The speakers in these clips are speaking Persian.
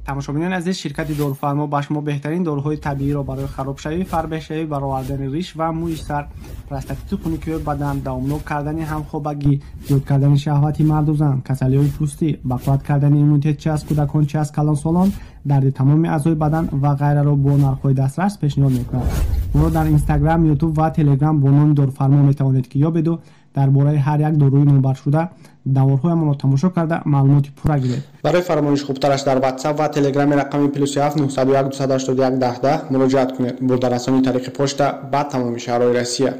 тамошобинон азиз, ширкати дорфармо ба шумо беҳтарин дороҳои табииро барои харобшавӣ, фарбеҳшавӣ, баровардани риш ва мӯи сар, простатиту хунукиёи бадан, давомнок кардани ҳамхобагӣ, зиёд кардани шаҳвати марду зан, касалиҳои пӯстӣ, бақувват кардани иммунитет чӣ аз кӯдакон, чӣ аз калонсолон, дарди тамоми аъзои бадан ва ғайраро бо нархҳои дастрас пешниҳод мекунад. моро дар Instagram, YouTube ва Telegram бо номи дорфармо метавонед ки ёбеду дар бораи ҳар як дорои номбаршуда даворҳоямонро тамошо карда маълумоти пурра гиред. барои фармониш хубтараш дар WhatsApp ва Telegram рақами +7 901 281 1010 муроҷиат кунед. бурдарасонии тариқи почта ба тамоми шаҳрҳои Россия.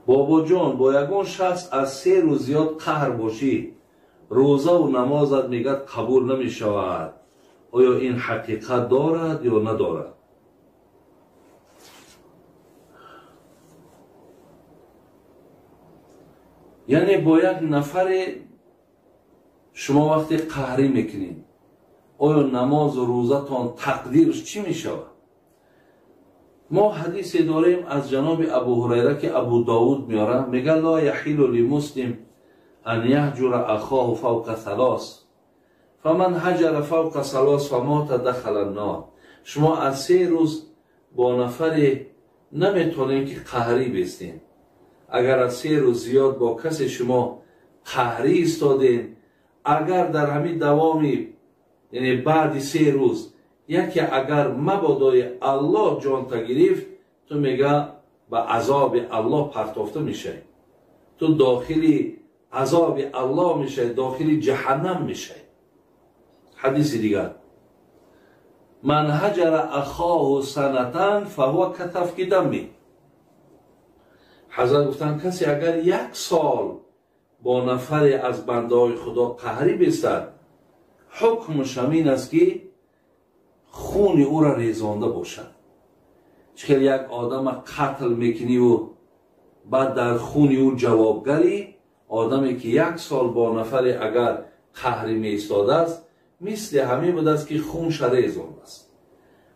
бобоҷон, бо ягон шахс аз 3 рӯз зиёд қаҳр бошӣ, рӯзаву намозат мегӯяд қабул намешавад. оё ин ҳақиқат дорад ё надорад? яъне бо як нафаре шумо вақте қаҳрӣ мекунед, оё намозу рӯзатон тақдирш чӣ мешавад? мо ҳадисе дорем аз ҷаноби Абу Ҳурайра ки Абу Давуд меорад, мега ла яҳиллу лимуслим ан яҳҷура ахоҳу фавқа салос фаман ҳаҷара фавқа салос фамота дахала ан-нор. шумо аз 3 рӯз бо нафаре наметавонем ки қаҳрӣ бестем. агар аз 3 рӯз зиёд бо касе шумо қаҳрӣ истоден, агар дар ҳамин давоми яъне баъди 3 рӯз яке агар мабодои Аллоҳ ҷонта гирифт, ту мега ба азоби Аллоҳ партофта мешавӣ, ту дохили азоби Аллоҳ мешавӣ, дохили ҷаҳаннам мешавӣ. ҳадиси дигар, ман ҳаҷара ахоҳу санатан фаҳуа катафки дами. ҳазрат гуфтанд касе агар 1 сол бо нафаре аз бандаҳои худо қаҳрӣ бестад, ҳукмш ҳамин аст ки хуни ӯро резонда бошад. чихел як одама қатл мекуниву баъд дар хуни ӯ ҷавобгарӣ, одаме ки 1 сол бо нафаре агар қаҳрӣ меистодааст, мисли ҳамин будааст ки хунша резондааст.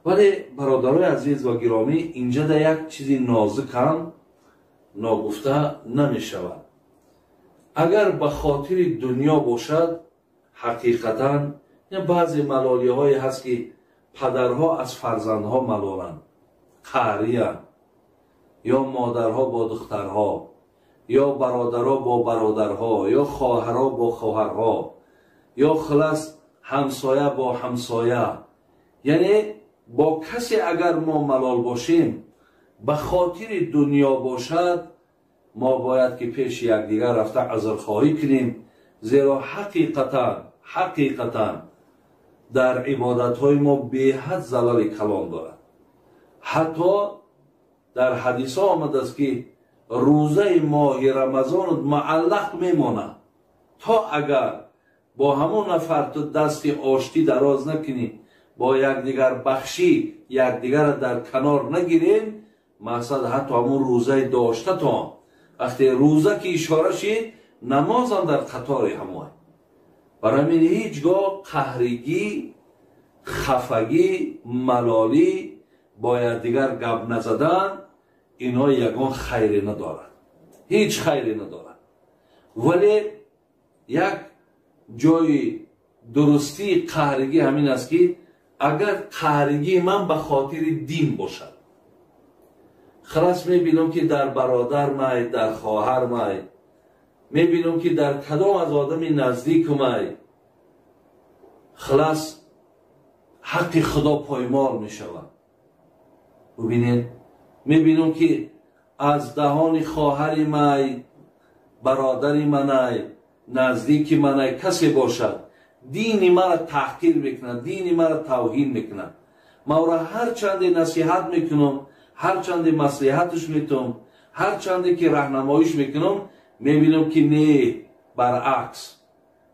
вале бародарои азиз ва гиромӣ, инҷада як чизи нозикам ногуфта намешавад. агар ба хотири дунё бошад, ҳақиқатан баъзе малолиҳое ҳаст ки падарҳо аз фарзандҳо малоланд, қаҳриянд, ё модарҳо бо духтарҳо, ё бародарҳо бо бародарҳо, ё хоҳарҳо бо хоҳарҳо, ё хулас ҳамсоя бо ҳамсоя. яъне бо касе агар мо малол бошем, ба хотири дунё бошад, мо бояд ки пеши якдигар рафта азрхоҳӣ кунем, зеро ҳақиқатан дар ибодатҳои мо беҳад залали калон дорад. ҳатто дар ҳадисҳо омадааст ки рӯзаи моҳи рамазонот муаллақ мемонад, то агар бо ҳамон нафар ту дасти оштӣ дароз накунӣ, бо якдигар бахшӣ якдигарро дар канор нагирем, мақсад ҳатто ҳамон рӯзаи доштатон вақте рӯза ки ишора шид, намозам дар қатори ҳамои. барои ҳамин ҳеҷ гоҳ қаҳригӣ, хафагӣ, малолӣ, бо якдигар гап назадан, инҳо ягон хайре надорад, ҳеҷ хайре надорад. вале як ҷои дурустии қаҳригӣ ҳамин аст ки агар қаҳригии ман ба хотири дин бошад, хилас мебинам ки дар бародар май, дар хоҳар май, мебинам ки дар кадом аз одами наздику май хилас ҳаққи худо поймол мешавад. бубинед, мебинам ки аз даҳони хоҳари май, бародари манай, наздики манай касе бошад, дини мара таҳқир мекунад, дини мара тавҳин мекунад, ман ӯро ҳарчанде насиҳат мекунам, ҳарчанде маслиҳатш метавам, ҳарчанде ки раҳнамоиш мекунам, мебинам ки не,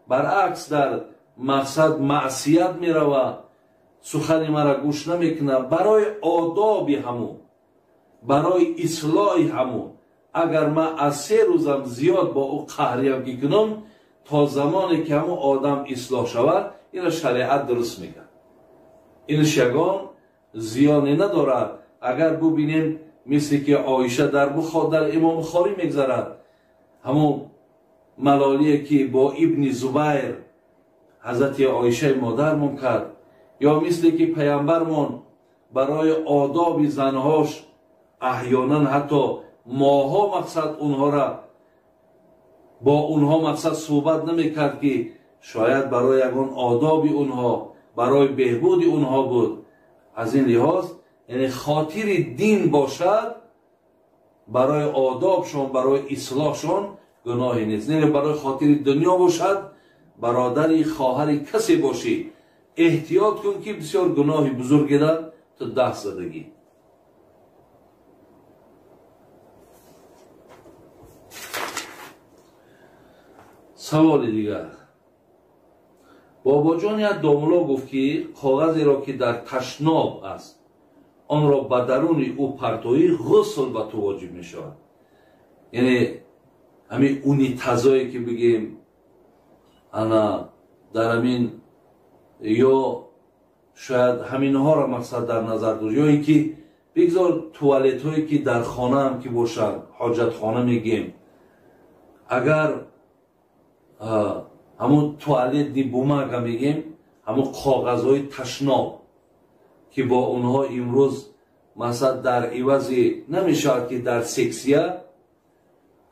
баръакс дар мақсад маъсият мерава, сухани мара гӯш намекунад. барои одоби ҳамун, барои ислоҳи ҳамун, агар ман аз 3 рӯзам зиёд бо ӯ қаҳриям ки кунам, то замоне ки ҳамун одам ислоҳ шавад, ина шариат дуруст мегӯяд. инш ягон зиёне надорад. агар бубинем мисли ки Оиша дар имом Бухорӣ мегзарад, ҳамун ملالیه که با ابن زبیر حضرت عایشه مادرمون کرد، یا مثل که پیامبرمون برای آداب زنهاش احیانا حتی ماها مقصد اونها را با اونها مقصد صحبت نمیکرد که شاید برای یگان آداب اونها، برای بهبود اونها بود. از این لحاظ یعنی خاطر دین باشد، برای آدابشون، برای اصلاحشون گناهی نیست. نه برای خاطر دنیا باشد، برادری خواهری کسی باشی، احتیاط کن که بسیار گناهی بزرگی دارد تا 10 زدگی. سوال دیگر، بابا جان یک داملا گفت که کاغذی را که در تشناب است آن را به درون او پرتایی غسل به تو واجب می شود. یعنی همین اونی تزایی که بگیم انا در همین، یا شاید همین ها را مقصد در نظر دار، یا اینکه بگذار توالت هایی که در خانه هم که باشد، حاجت خانه میگیم، اگر همون توالت دی بومگ هم میگیم، همون کاغذ های تشناب که با اونها امروز مثلا در عوضی نمیشود که در سکسیه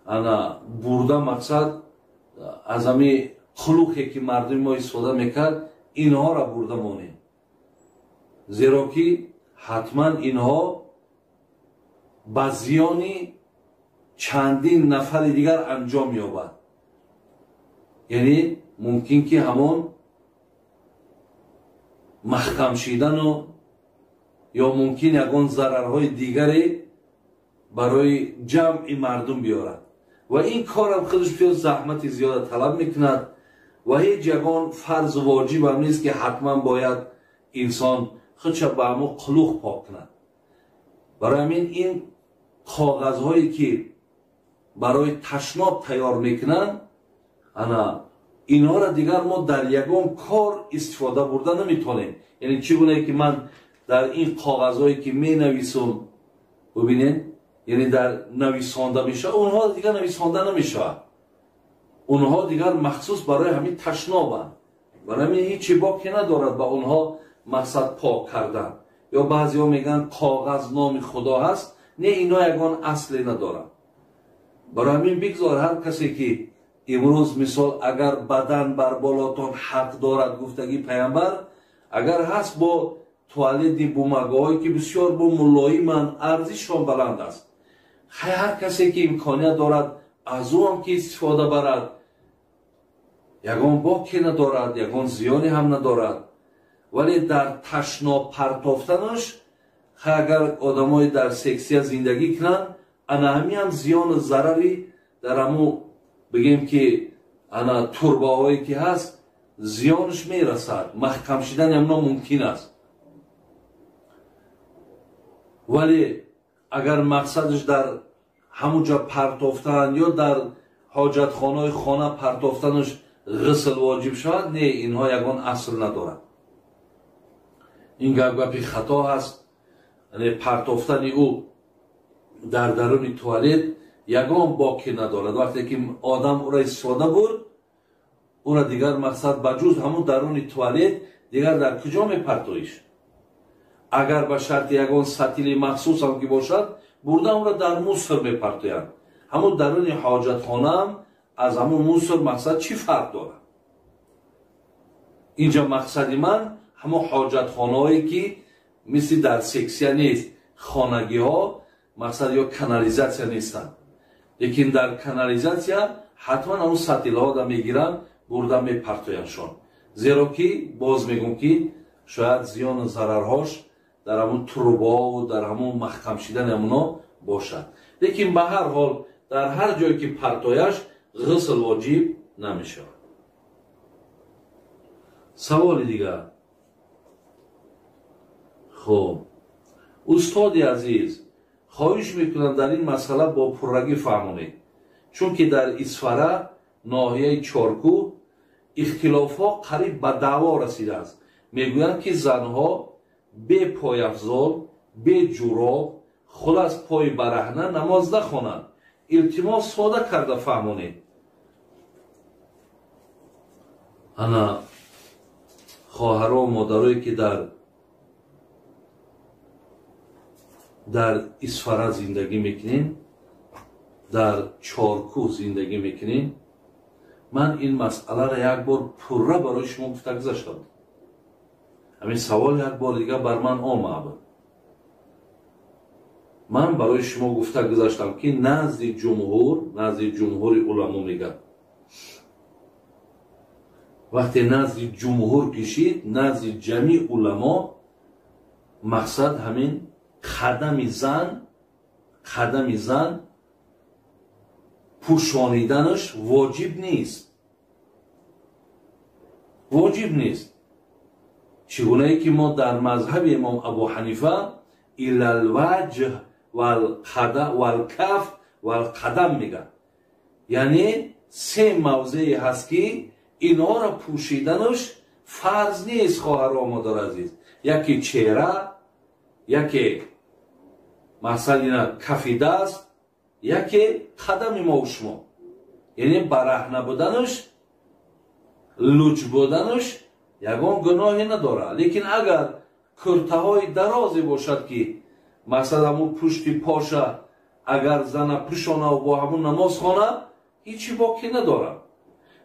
انا برده مقصد از همین خلوقی که مردم ما استفاده میکرد اینها را برده مانیم، زیرا که حتما اینها با زیانی چندین نفر دیگر انجام یابد. یعنی ممکن که همون محکم شیدن و یا ممکن یکان ضررهای دیگری برای جمع مردم بیارد و این کار هم خودش بسیار زحمت زیاد طلب میکند و هیچ یکان فرض واجب هم نیست که حتما باید انسان خودش به همون قلوق پاک کند. برای همین این کاغذهایی که برای تشناب تیار میکنند اینها را دیگر ما در یگان کار استفاده برده نمیتونیم. یعنی چگونه که من در این کاغذهایی که می نویسم ببینید، یعنی در نویسانده میشه، اونها دیگر نویسانده نمیشه، اونها دیگر مخصوص برای همین تشنابند، برای همین هیچی باکی ندارد به اونها مقصد پاک کردن. یا بعضی ها میگن کاغذ نام خدا هست، نه اینا یگان اصلی ندارد. برای همین بگذار هر کسی که امروز مثال اگر بدن بر بالاتان حق دارد گفتگی پیامبر، اگر هست با توالت بومگاهایی که بسیار با ملایمند، ارزششان بلند است، هر کسی که امکانیت دارد از او هم که استفاده برد، یگان باکی ندارد، یگان زیانی هم ندارد. ولی در تشناب پرتافتنش اگر آدمای در سکسیه زندگی کنند، انا همی هم زیان و ضرری در همو بگیم که انا تربه هایی که هست زیانش میرسد، محکم شدن هم ممکن است. ولی اگر مقصدش در همونجا پرتافتن یا در حاجت خانه خانه پرتافتنش غسل واجب شود، نه، اینها یگان اصل ندارد. این گپی خطا هست. یعنی پرتافتن او در درون توالت یگان باکی ندارد. وقتی که آدم او را استفاده برد، او را دیگر مقصد بجوز همون درون توالت دیگر در کجا میپرتایش؟ اگر به شرط یگان سطیل مخصوص هم که باشد، برده اون را در موسر میپرتاید. همون درون حاجت خانه هم از همون موسر مقصد چی فرق دارد؟ اینجا مقصد من همون حاجت خانه هایی که مثل در سکسیه نیست، خانگی ها مقصد یا کانالیزاسیا نیستن، لیکن در کانالیزاسیا حتما همون سطیل ها را میگیرن، برده میپرتایشان، زیرا که باز میگم که شاید زیان و ضررهاش در همون تروبا و در همون محکم شدن همونا باشد. لیکن به هر حال در هر جایی که پرتایش غسل واجب نمیشه. سوال دیگر، خب استاد عزیز خواهش میکنم در این مسئله با پررگی فهمونید، چون که در اسفره ناحیه چارکو اختلاف ها قریب به دعوا رسیده است. میگویند که زنها به پای افزال، به جوراب، خلاص پای برهنه نماز نخوانند. التماس ساده کرده فهمونید. انا خواهرها و مادرایی که در اسفره زندگی میکنین، در چارکوه زندگی میکنین، من این مسئله را یک بار پره برای شما گفته گذاشتم. همین سوال یک بار دیگه بر من آمد. من برای شما گفته گذاشتم که نزد جمهور علما میگه، وقتی نزد جمهور کشید، نزد جمعی علما، مقصد همین قدم زن پوشانیدنش واجب نیست. چگونه ای که ما در مذهب امام ابو حنیفه الا الوجه والکف والقدم میگن، یعنی سه موضعی هست که اینا را پوشیدنش فرض نیست. خواهر و مادر عزیز، یکی چهره، یکی مثلا کف دست، یکی قدم ما و شما. یعنی برهنه بودنش، لوچ بودنش یگان گناهی نداره. لیکن اگر کرته های درازی باشد که مثلا همون پشت پاشه اگر زن پوشانه و با همون نماز خانه، هیچی باقی نداره.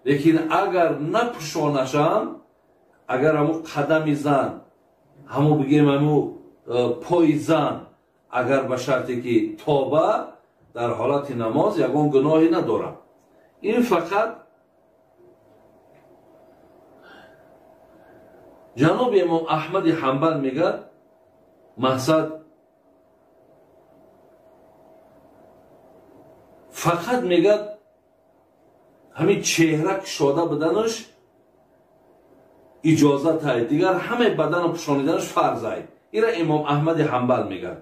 لیکن اگر نپوشانشم، اگر همون قدم زن، همون بگیم همون پای زن، اگر به شرطی که توبه در حالت نماز، یگان گناهی نداره. این فقط جناب امام احمد حنبل میگه مقصد فقط میگه همین چهره کشاده بدنش اجازت های، دیگر همه بدن پوشانیدنش فرض های. این را امام احمد حنبل میگه.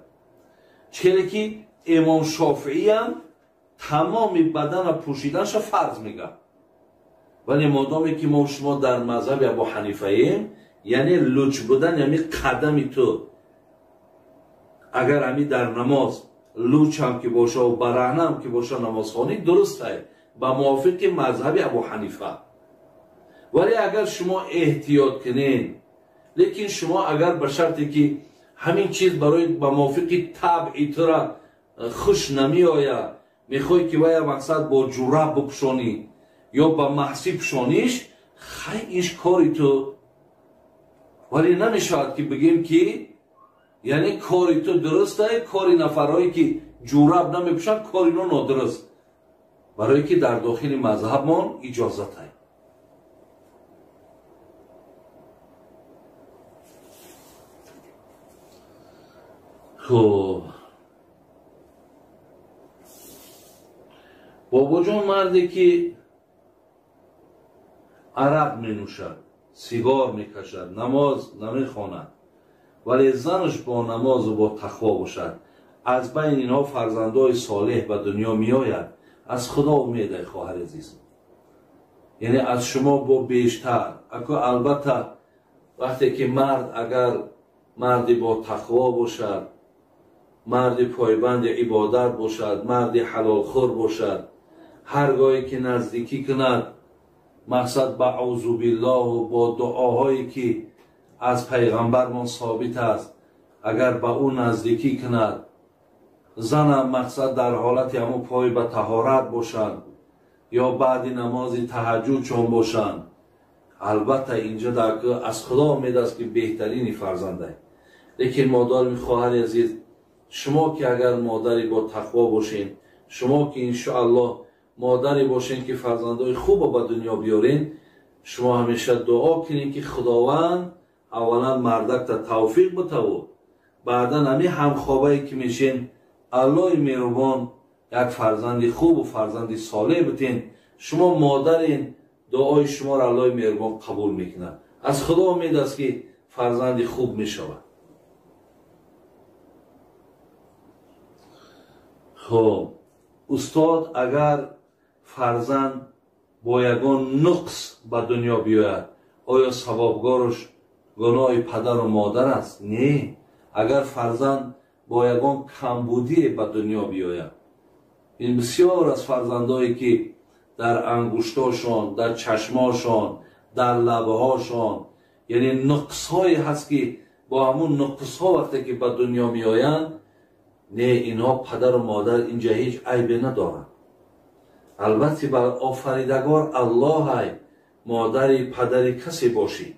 چرا که امام شافعی هم تمام بدن پوشیدنش فرض میگه. ولی مادامی که ما شما در مذهب ابو حنیفه ایم، یعنی لوچ بودن، یعنی قدمی تو اگر همی در نماز لوچ هم که باشه و برهنه هم که باشه نماز خوانی، درست ہے با موافق مذهب ابو حنیفه. ولی اگر شما احتیاط کنین، لیکن شما اگر به شرطی که همین چیز برای با موافق طبعی تو را خوش نمی آید، میخوای که باید مقصد با جوراب بپوشانی یا با محسی پوشانیش، خیلی ایش کاری تو. ولی نمیشود که بگیم که یعنی کاری تو درسته، کاری نفرهایی که جوراب نمیپوشن کاری نو نادرست، برای که در داخل مذهب من اجازت ہے. خب بابا جان مردی که عرق می نوشد، سیگار می کشد، نماز نمی خواند، ولی زنش با نماز و با تقوا باشد، از بین اینها فرزندای صالح به دنیا می آید، از خدا امید خواهر عزیز. یعنی از شما با بیشتر. البته وقتی که مرد اگر مردی با تقوا باشد، مردی پایبند عبادت باشد، مردی حلال خور باشد، هرگاهی که نزدیکی کند مقصد با اعوذ بالله و با دعاهایی که از پیغمبرمان ثابت است، اگر با اون نزدیکی کند، زنم مقصد در حالت همون پای به طهارت باشند یا بعد نماز تهجد چون باشند، البته اینجا در از خدا امید است که بهترین فرزنده. لیکن مادر خواهر عزیز، شما که اگر مادری با تقوا باشین، شما که انشاءالله مادری باشین که فرزندای خوب به دنیا بیارین، شما همیشه دعا کنین که خداوند اولا مردک تا توفیق بده و بعدا همی همخوابایی که میشین الله مهربان یک فرزندی خوب و فرزندی صالح بتین. شما مادرین، دعای شما را الله مهربان قبول میکنه. از خدا امید است که فرزندی خوب میشود. خب استاد اگر فرزند با یگان نقص به دنیا بیاید، آیا ثوابگارش گناه پدر و مادر است؟ نه. اگر فرزند با یگان کمبودی به دنیا بیاید، این بسیار از فرزندایی که در انگشتاشان، در چشماشان، در لبه هاشان، یعنی نقص های هست که با همون نقص ها وقتی که به دنیا می آیند، نه اینها پدر و مادر اینجا هیچ عیبی ندارن. البته بر آفریدگار الله های مادری پدری کسی باشی،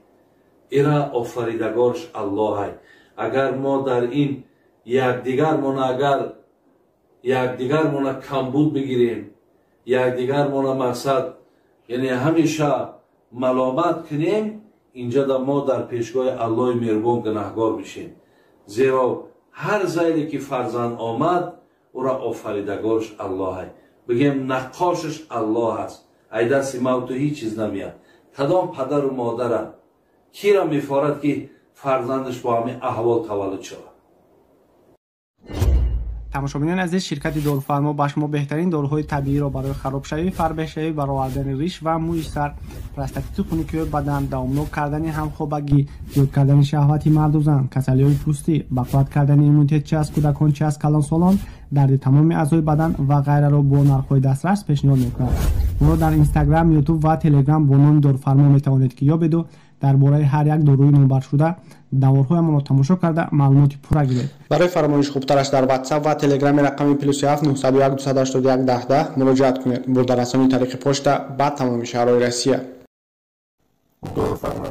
ایرا آفریدگارش الله های. اگر ما در این یکدیگرمان کمبود بگیریم، یکدیگرمان مقصد یعنی همیشه ملامت کنیم، اینجا در ما در پیشگاه الله مهربان گناهگار بشیم. زیرا هر زیلی که فرزند آمد او را آفریدگارش الله های. بگیم نقاشش الله هست. ای دست موت هیچ چیز نمیاد. کدام پدر و مادر کی را میفارد که فرزندش با همین احوال تولد شود؟ تماشاگران عزیز، شرکت دارالفرما به شما بهترین داروهای طبیعی را برای خرابشوی، فربه‌شوی، برآوردن ریش و موی سر، پرستاکتیت خونگی بدن، دوامناک کردن همخوابگی، زیاد کردن شهوت مرد و زن، کسلی‌های پوستی، بقوت کردن ایمونیته چه از کودکان چه از کلانسالان، درد تمام اعضای بدن و غیره را با نرخ‌های دسترس پیشنهاد می‌کنم. ما را در اینستاگرام، یوتیوب و تلگرام با نام دارالفرما می‌توانید که یابید و درباره هر یک داروی نامبر شده داورهایمان را تماشا کرده معلومات پورا گیرید. برای فرمایش خوبترش در واتساپ و تلگرام رقم +7 901 281 1010 مراجعه کنید. بردررسانی طریق پشت بعد تمام شهرهای روسیه. دارالفرما